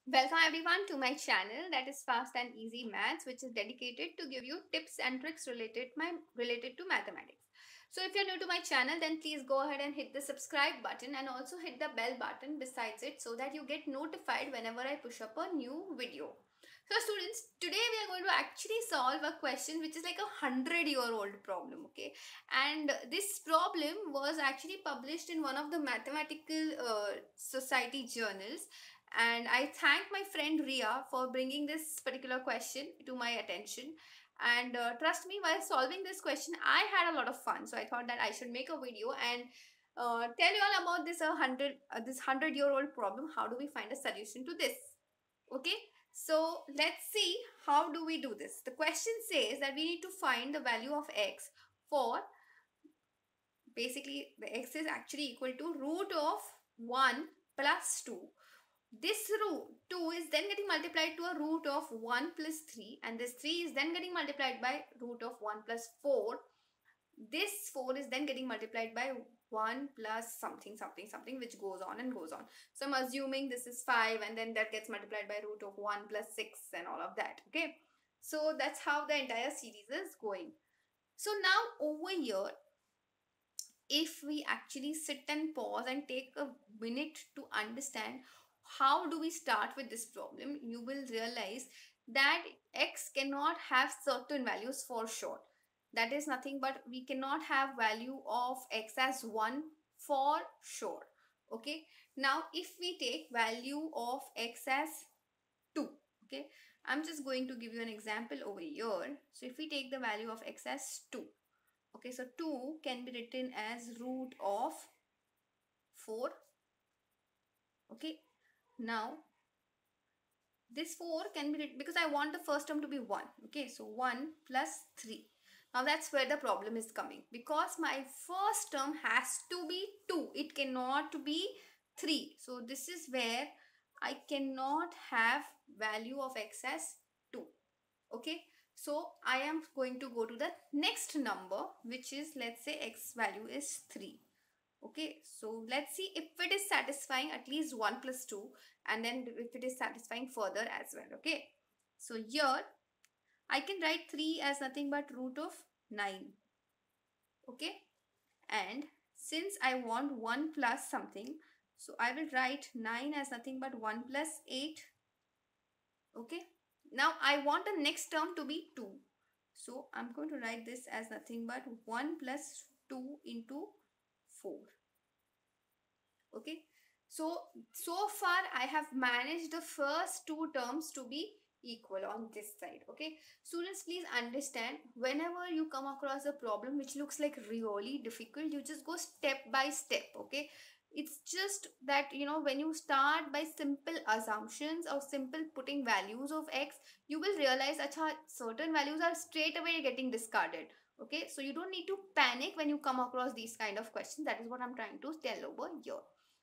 Welcome everyone to my channel that is Fast and Easy Maths, which is dedicated to give you tips and tricks related to mathematics. So if you're new to my channel, then please go ahead and hit the subscribe button and also hit the bell button besides it so that you get notified whenever I push up a new video. So students, today we are going to actually solve a question which is like 100-year-old problem, okay? And this problem was actually published in one of the mathematical society journals, and I thank my friend Ria for bringing this particular question to my attention. And trust me, while solving this question, I had a lot of fun. So I thought that I should make a video and tell you all about this 100-year-old problem. How do we find a solution to this? Okay. So let's see how do we do this. The question says that we need to find the value of x for, basically the x is actually equal to root of 1 plus 2. This root 2 is then getting multiplied to a root of 1 plus 3, and this 3 is then getting multiplied by root of 1 plus 4. This 4 is then getting multiplied by 1 plus something something something, which goes on and goes on. So I'm assuming this is 5, and then that gets multiplied by root of 1 plus 6 and all of that. Okay, so that's how the entire series is going. So now over here, if we actually sit and pause and take a minute to understand how do we start with this problem, you will realize that x cannot have certain values for sure. That is nothing but we cannot have value of x as 1 for sure. Okay, now if we take value of x as 2, okay, I'm just going to give you an example over here. So if we take the value of x as 2, okay, so 2 can be written as root of 4. Okay, now this 4 can be written because I want the first term to be 1. Okay, so 1 plus 3. Now that's where the problem is coming, because my first term has to be 2. It cannot be 3. So this is where I cannot have value of x as 2. Okay, so I am going to go to the next number, which is, let's say x value is 3. Okay, so let's see if it is satisfying at least 1 plus 2, and then if it is satisfying further as well. Okay, so here I can write 3 as nothing but root of 9. Okay, and since I want 1 plus something, so I will write 9 as nothing but 1 plus 8. Okay, now I want the next term to be 2. So I'm going to write this as nothing but 1 plus 2 into 4. Okay, so far I have managed the first two terms to be equal on this side. Okay, students, please understand, whenever you come across a problem which looks like really difficult, you just go step by step. Okay, it's just that, when you start by simple assumptions or simple putting values of x, you will realize that certain values are straight away getting discarded. Okay, so you don't need to panic when you come across these kind of questions. That is what I'm trying to tell over here.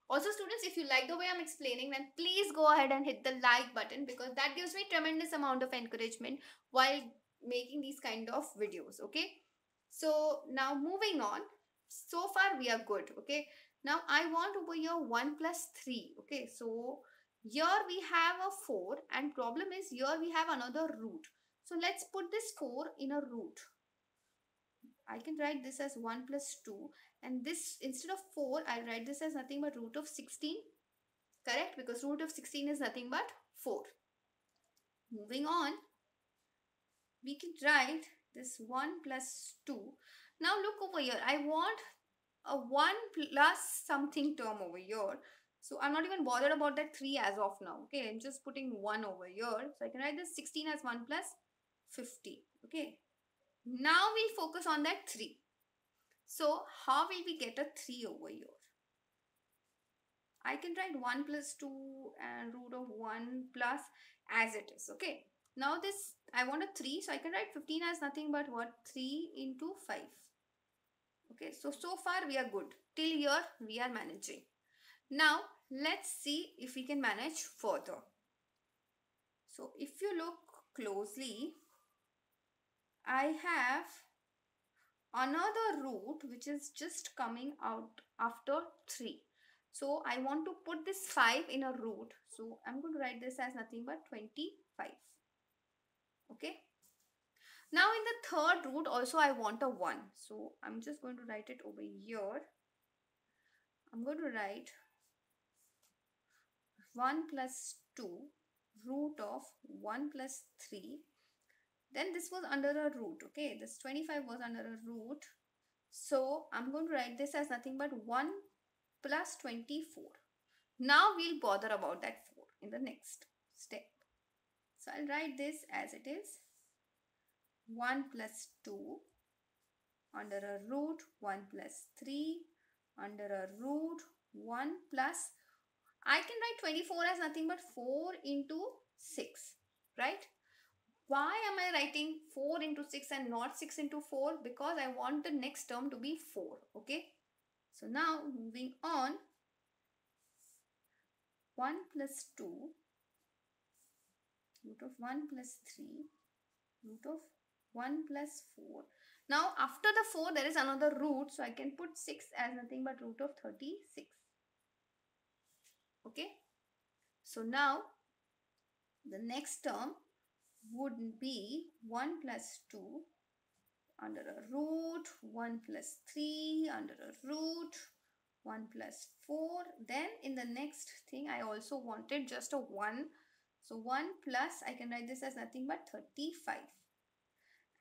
Also students, if you like the way I'm explaining, then please go ahead and hit the like button, because that gives me tremendous amount of encouragement while making these kind of videos. Okay, so now moving on. So far we are good. Okay, now I want over here 1 plus 3. Okay, so here we have a 4, and problem is here we have another root. So let's put this 4 in a root. I can write this as 1 plus 2, and this, instead of 4, I'll write this as nothing but root of 16. Correct? Because root of 16 is nothing but 4. Moving on, we can write this 1 plus 2. Now look over here. I want a 1 plus something term over here. So I'm not even bothered about that 3 as of now. Okay, I'm just putting 1 over here. So I can write this 16 as 1 plus 50. Okay. Now we'll focus on that 3. So how will we get a 3 over here? I can write 1 plus 2 and root of 1 plus as it is. Okay. Now this, I want a 3. So I can write 15 as nothing but what? 3 into 5. Okay. So far we are good. Till here we are managing. Now let's see if we can manage further. So if you look closely, I have another root which is just coming out after 3. So I want to put this 5 in a root. So I'm going to write this as nothing but 25. Okay. Now in the third root also I want a 1. So I'm just going to write it over here. I'm going to write 1 plus 2 root of 1 plus 3. Then this was under a root. Okay. This 25 was under a root. So I'm going to write this as nothing but 1 plus 24. Now we'll bother about that 4 in the next step. So I'll write this as it is. 1 plus 2 under a root 1 plus 3 under a root 1 plus, I can write 24 as nothing but 4 into 6, right? Why am I writing 4 into 6 and not 6 into 4? Because I want the next term to be 4, okay? So now moving on, 1 plus 2 root of 1 plus 3 root of 1 plus 4. Now after the 4 there is another root, so I can put 6 as nothing but root of 36. Okay. So now the next term would be 1 plus 2 under a root 1 plus 3 under a root 1 plus 4. Then in the next thing I also wanted just a 1. So 1 plus, I can write this as nothing but 35.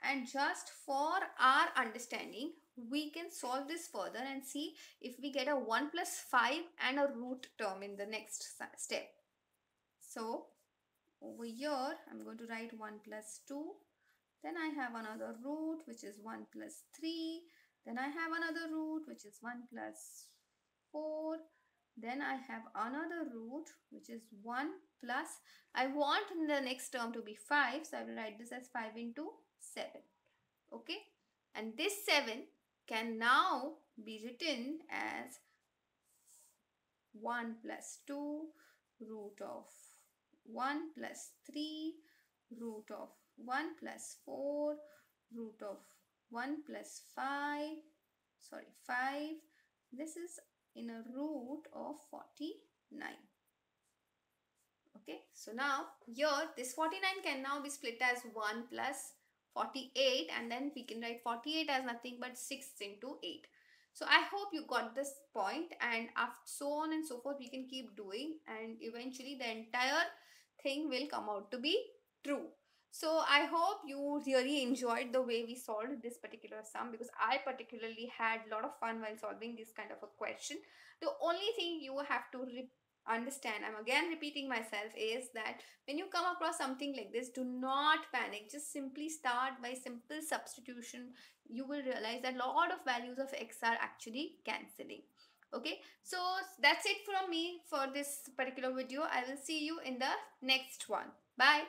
And just for our understanding, we can solve this further and see if we get a 1 plus 5 and a root term in the next step. So over here, I'm going to write 1 plus 2. Then I have another root, which is 1 plus 3. Then I have another root, which is 1 plus 4. Then I have another root, which is 1 plus, I want in the next term to be 5. So I will write this as 5 into 7. Okay. And this 7 can now be written as 1 plus 2 root of 1 plus 3 root of 1 plus 4 root of 1 plus 5. Sorry, 5. This is in a root of 49. Okay. So now here this 49 can now be split as 1 plus 48, and then we can write 48 as nothing but 6 into 8. So I hope you got this point, and after so on and so forth we can keep doing, and eventually the entire thing will come out to be true. So I hope you really enjoyed the way we solved this particular sum, because I particularly had a lot of fun while solving this kind of a question. The only thing you have to understand, I'm again repeating myself, is that when you come across something like this, do not panic. Just simply start by simple substitution. You will realize that a lot of values of x are actually cancelling. Okay, so that's it from me for this particular video. I will see you in the next one. Bye.